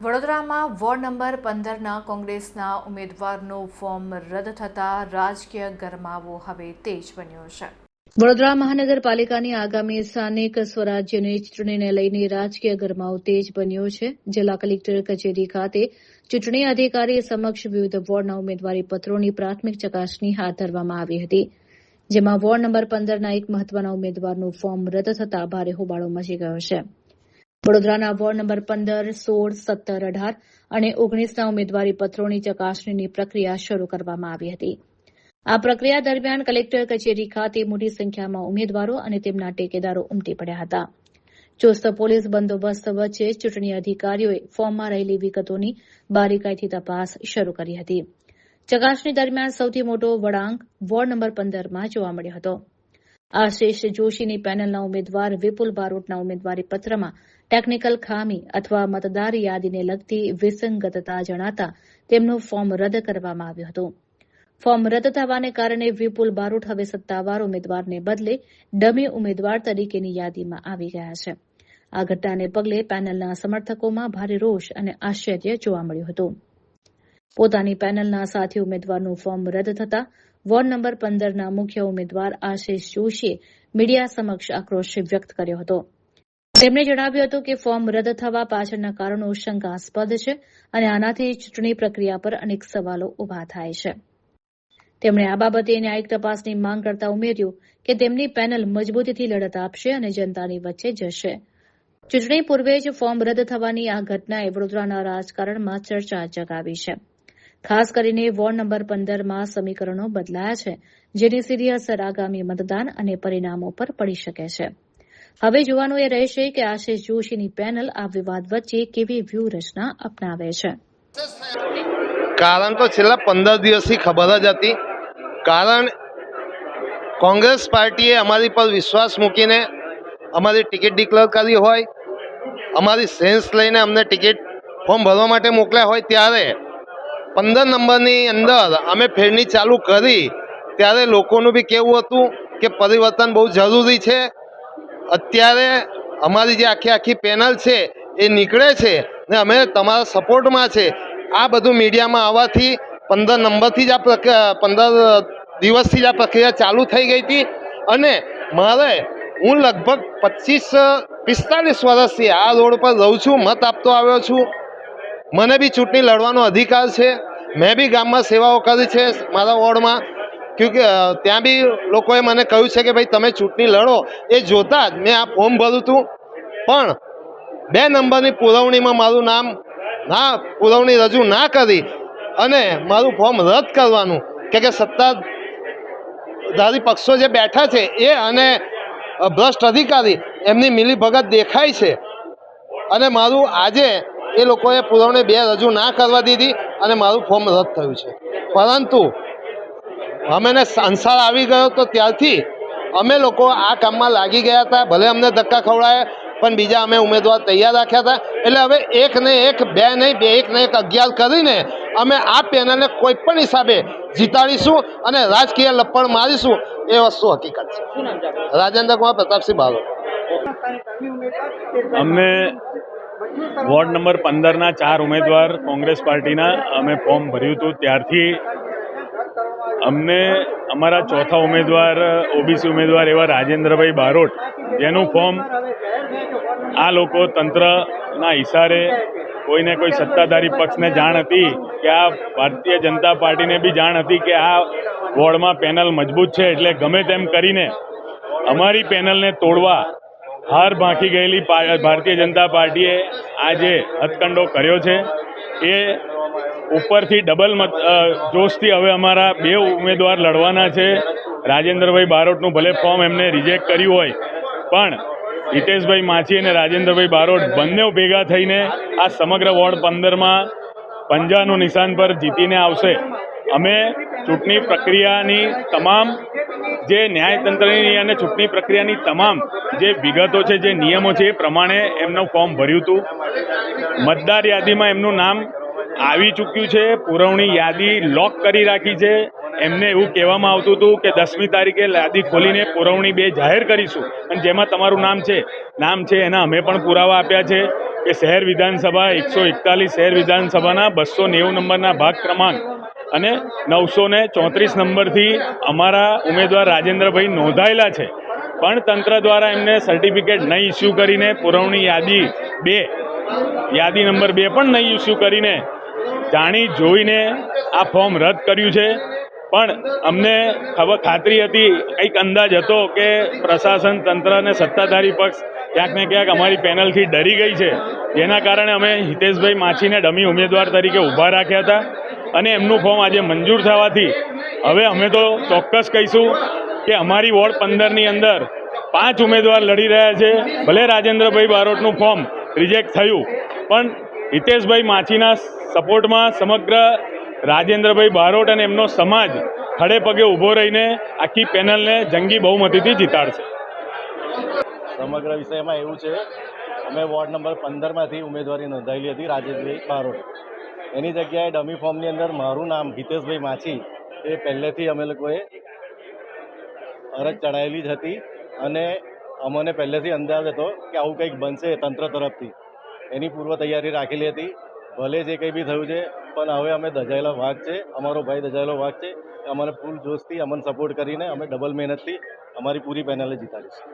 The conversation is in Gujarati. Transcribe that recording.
વડોદરામાં વોર્ડ નંબર 15ના કોંગ્રેસના ઉમેદવારનું ફોર્મ રદ થતાં રાજકીય ગરમાવો હવે તેજ બન્યો છે. વડોદરા મહાનગરપાલિકાની આગામી સ્થાનિક સ્વરાજ્યની ચૂંટણીને લઈને રાજકીય ગરમાવો તેજ બન્યો છે. જિલ્લા કલેક્ટર કચેરી ખાતે ચૂંટણી અધિકારી સમક્ષ વિવિધ વોર્ડના ઉમેદવારી પત્રોની પ્રાથમિક ચકાસણી હાથ ધરવામાં આવી હતી, જેમાં વોર્ડ નંબર 15ના એક મહત્વના ઉમેદવારનું ફોર્મ રદ થતાં ભારે હોબાળો મચી ગયો છે. વડોદરાના વોર્ડ નંબર 15, 16, 17, 18 અને 19ના ઉમેદવારી પત્રોની ચકાસણીની પ્રક્રિયા શરૂ કરવામાં આવી હતી. આ પ્રક્રિયા દરમિયાન કલેક્ટર કચેરી ખાતે મોટી સંખ્યામાં ઉમેદવારો અને તેમના ટેકેદારો ઉમટી પડ્યા હતા. ચુસ્ત પોલીસ બંદોબસ્ત વચ્ચે ચૂંટણી અધિકારીઓએ ફોર્મમાં રહેલી વિગતોની બારીકાઈથી તપાસ શરૂ કરી હતી. ચકાસણી દરમિયાન સૌથી મોટો વળાંક વોર્ડ નંબર 15માં જોવા મળ્યો હતો. આશિષ જોશીની પેનલના ઉમેદવાર વિપુલ બારોટના ઉમેદવારી પત્રમાં ટેકનિકલ ખામી અથવા મતદાર યાદીને લગતી વિસંગતતા જણાતા તેમનું ફોર્મ રદ કરવામાં આવ્યું હતું. ફોર્મ રદ થવાને કારણે વિપુલ બારોટ હવે સત્તાવાર ઉમેદવારને બદલે ડમી ઉમેદવાર તરીકેની યાદીમાં આવી ગયા છે. આ ઘટનાને પગલે પેનલના સમર્થકોમાં ભારે રોષ અને આશ્ચર્ય જોવા મળ્યું હતું. પોતાની પેનલના સાથી ઉમેદવારનું ફોર્મ રદ થતાં વોર્ડ નંબર 15ના મુખ્ય ઉમેદવાર આશિષ જોશીએ મીડિયા સમક્ષ આક્રોશ વ્યક્ત કર્યો હતો. તેમણે જણાવ્યું હતું કે ફોર્મ રદ થવા પાછળના કારણો શંકાસ્પદ છે અને આનાથી ચૂંટણી પ્રક્રિયા પર અનેક સવાલો ઉભા થાય છે. તેમણે આ બાબતે ન્યાયિક તપાસની માંગ કરતા ઉમેર્યું કે તેમની પેનલ મજબૂતીથી લડત આપશે અને જનતાની વચ્ચે જશે. ચૂંટણી પૂર્વે જ ફોર્મ રદ થવાની આ ઘટનાએ વડોદરાના રાજકારણમાં ચર્ચા જગાવી છે. ખાસ કરીને વોર્ડ નંબર 15માં સમીકરણો બદલાયા છે, જેની સીધી અસર આગામી મતદાન અને પરિણામો પર પડી શકે છે. હવે જોવાનું એ રહેશે કે આશિષ જોશીની પેનલ આ વિવાદ વચ્ચે કેવી વ્યૂહરચના અપનાવે છે. કારણ તો છેલ્લા 15 દિવસથી ખબર જ હતી. કારણ કોંગ્રેસ પાર્ટીએ અમારી પર વિશ્વાસ મૂકીને અમારી ટિકિટ ડિક્લેર કરી હોય, અમારી સેન્સ લઈને અમને ટિકિટ ફોર્મ ભરવા માટે મોકલ્યા હોય, ત્યારે 15 નંબરની અંદર અમે ફેરણી ચાલુ કરી ત્યારે લોકોનું બી કહેવું હતું કે પરિવર્તન બહુ જરૂરી છે. અત્યારે અમારી જે આખી પેનલ છે એ નીકળે છે ને અમે તમારા સપોર્ટમાં છે. આ બધું મીડિયામાં આવવાથી 15 નંબરથી જ 15 દિવસથી જ આ પ્રક્રિયા ચાલુ થઈ ગઈ હતી. અને હું લગભગ 45 વર્ષથી આ રોડ પર રહું છું, મત આપતો આવ્યો છું. મને બી ચૂંટણી લડવાનો અધિકાર છે. મેં બી ગામમાં સેવાઓ કરી છે મારા વોર્ડમાં, ક્યોંકિ ત્યાં બી લોકોએ મને કહ્યું છે કે ભાઈ તમે ચૂંટણી લડો. એ જોતાં જ મેં આ ફોર્મ ભર્યું હતું. પણ 2 નંબરની પુરવણીમાં મારું નામ પુરવણી રજૂ ના કરી અને મારું ફોર્મ રદ કરવાનું કે સત્તાધારી પક્ષો જે બેઠા છે એ અને ભ્રષ્ટ અધિકારી એમની મિલીભગત દેખાય છે. અને મારું આજે એ લોકોએ પુરવણી 2 રજૂ ના કરવા દીધી અને મારું ફોર્મ રદ થયું છે. પરંતુ અમેને સંસાર આવી ગયો તો ત્યારથી અમે લોકો આ કામમાં લાગી ગયા હતા. ભલે અમને ધક્કા ખવડાયા, પણ બીજા અમે ઉમેદવાર તૈયાર રાખ્યા હતા. એટલે હવે 1 ને 1, 2 નહીં, 1 ને 1 11 કરીને અમે આ પેનલને કોઈ પણ હિસાબે જીતાડીશું અને રાજકીય લપણ મારીશું. એ વસ્તુ હકીકત છે. રાજેન્દ્ર કુમાર પ્રતાપસિંહ બારોટ. અમને વોર્ડ નંબર 15ના 4 ઉમેદવાર કોંગ્રેસ પાર્ટીના અમે ફોર્મ ભર્યું હતું. ત્યારથી અમને અમારા ચોથા ઉમેદવાર ઓબીસી ઉમેદવાર એવા રાજેન્દ્રભાઈ બારોટ, જેનું ફોર્મ આ લોકો તંત્રના ઇશારે કોઈને કોઈ સત્તાધારી પક્ષને જાણ હતી કે આ ભારતીય જનતા પાર્ટીને બી જાણ હતી કે આ વોર્ડમાં પેનલ મજબૂત છે, એટલે ગમે તેમ કરીને અમારી પેનલને તોડવા હાર ભાંકી ગયેલી ભારતીય જનતા પાર્ટીએ આ જે હથકંડો કર્યો છે એ ઉપરથી ડબલ જોશથી હવે અમારા 2 ઉમેદવાર લડવાના છે. રાજેન્દ્રભાઈ બારોટનું ભલે ફોર્મ એમને રિજેક્ટ કર્યું હોય, પણ હિતેશભાઈ માછી અને રાજેન્દ્રભાઈ બારોટ બંને ભેગા થઈને આ સમગ્ર વોર્ડ 15માં 50નું નિશાન પર જીતીને આવશે. અમે ચૂંટણી પ્રક્રિયાની તમામ જે ન્યાયતંત્રની અને ચૂંટણી પ્રક્રિયાની તમામ જે વિગતો છે, જે નિયમો છે, એ પ્રમાણે એમનું ફોર્મ ભર્યું હતું. મતદાર યાદીમાં એમનું નામ આવી ચૂક્યું છે. પુરવણી યાદી લોક કરી રાખી છે. એમને એવું કહેવામાં આવતું હતું કે 10મી તારીખે યાદી ખોલીને પુરવણી 2 જાહેર કરીશું અને જેમાં તમારું નામ છે એના અમે પણ પુરાવા આપ્યા છે કે શહેર વિધાનસભા 141 શહેર વિધાનસભાના 290 નંબરના ભાગ ક્રમાંક અને 934 નંબરથી અમારા ઉમેદવાર રાજેન્દ્રભાઈ નોંધાયેલા છે, પણ તંત્ર દ્વારા એમને સર્ટિફિકેટ નહીં ઇસ્યુ કરીને પુરવણી યાદી નંબર 2 પણ નહીં ઇસ્યુ કરીને જાણી જોઈને આ ફોર્મ રદ કર્યું છે. પણ અમને ખાતરી હતી, કંઈક અંદાજ હતો કે પ્રશાસન તંત્ર અને સત્તાધારી પક્ષ ક્યાંક ને ક્યાંક અમારી પેનલથી ડરી ગઈ છે, જેના કારણે અમે હિતેશભાઈ માછીને ડમી ઉમેદવાર તરીકે ઊભા રાખ્યા હતા અને એમનું ફોર્મ આજે મંજૂર થવાથી હવે અમે તો ચોક્કસ કહીશું કે અમારી વોર્ડ 15ની અંદર 5 ઉમેદવાર લડી રહ્યા છે. ભલે રાજેન્દ્રભાઈ બારોટનું ફોર્મ રિજેક્ટ થયું, પણ હિતેશભાઈ માછીના સપોર્ટમાં સમગ્ર રાજેન્દ્રભાઈ બારોટ અને એમનો સમાજ ખડે પગે ઊભો રહીને આખી પેનલને જંગી બહુમતીથી જીતાડશે. સમગ્ર વિષયમાં એવું છે, અમે વોર્ડ નંબર 15માંથી ઉમેદવારી નોંધાયેલી હતી રાજેશભાઈ બારોટ. એની જગ્યાએ ડમી ફોર્મની અંદર મારું નામ હિતેશભાઈ માછી એ પહેલેથી અમે લોકોએ અરજ ચડાયેલી જ હતી અને અમને પહેલેથી અંદાજ હતો કે આવું કંઈક બનશે તંત્ર તરફથી. એની પૂર્વ તૈયારી રાખેલી હતી. ભલે જે કંઈ બી થયું છે, પણ હવે અમે દજાયેલા વાઘ છે, અમારો ભાઈ દજાયેલો વાઘ છે. અમને ફૂલ જોશથી અમને સપોર્ટ કરીને અમે ડબલ મહેનતથી અમારી પૂરી પેનલે જીતાડીશું.